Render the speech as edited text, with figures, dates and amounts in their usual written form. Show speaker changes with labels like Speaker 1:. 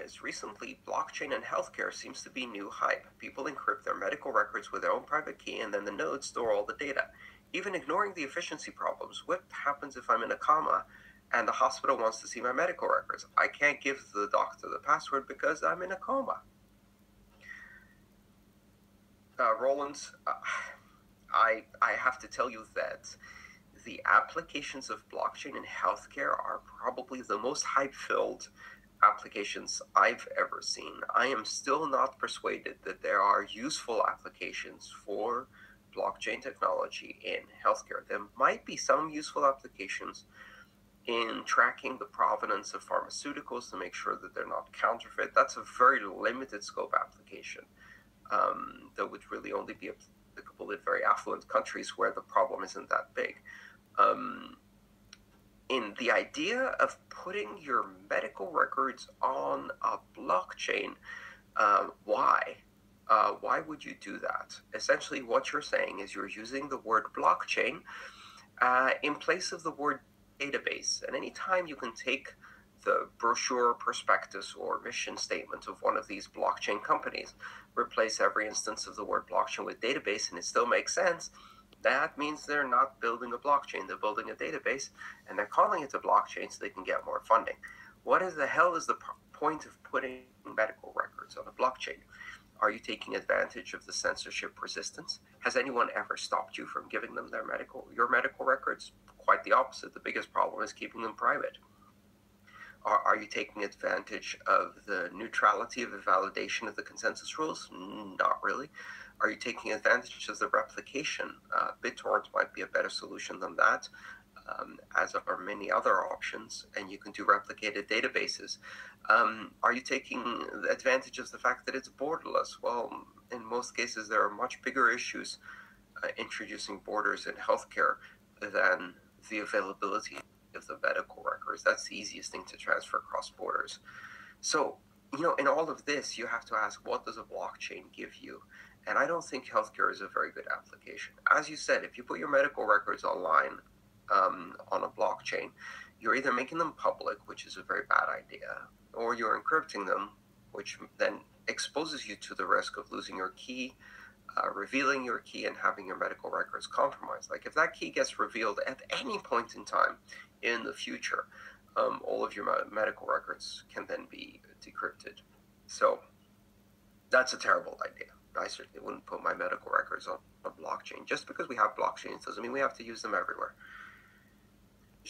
Speaker 1: is recently blockchain and healthcare seems to be new hype. People encrypt their medical records with their own private key and then the nodes store all the data. Even ignoring the efficiency problems, what happens if I'm in a coma and the hospital wants to see my medical records? I can't give the doctor the password because I'm in a coma. Roland, I have to tell you that the applications of blockchain in healthcare are probably the most hype-filled applications I've ever seen. I am still not persuaded that there are useful applications for blockchain technology in healthcare. There might be some useful applications in tracking the provenance of pharmaceuticals to make sure that they're not counterfeit. That's a very limited scope application that would really only be applicable in very affluent countries where the problem isn't that big. In the idea of putting your medical records on a blockchain, why? Why would you do that? Essentially, what you're saying is you're using the word blockchain in place of the word database. And anytime you can take the brochure, prospectus, or mission statement of one of these blockchain companies, replace every instance of the word blockchain with database, and it still makes sense, that means they're not building a blockchain, they're building a database, and they're calling it a blockchain so they can get more funding. What is the hell is the point of putting medical records on a blockchain? Are you taking advantage of the censorship resistance? Has anyone ever stopped you from giving them your medical records? Quite the opposite. The biggest problem is keeping them private. Are you taking advantage of the neutrality of the validation of the consensus rules? Not really. Are you taking advantage of the replication? BitTorrent might be a better solution than that, as are many other options, and you can do replicated databases. Are you taking advantage of the fact that it's borderless? Well, in most cases, there are much bigger issues introducing borders in healthcare than the availability of the medical records. That's the easiest thing to transfer across borders. So, in all of this, you have to ask, what does a blockchain give you? And I don't think healthcare is a very good application. As you said, if you put your medical records online on a blockchain, you're either making them public, which is a very bad idea, or you're encrypting them, which then exposes you to the risk of losing your key, revealing your key, and having your medical records compromised. Like if that key gets revealed at any point in time in the future, all of your medical records can then be decrypted. So that's a terrible idea. I certainly wouldn't put my medical records on a blockchain. Just because we have blockchains doesn't mean we have to use them everywhere.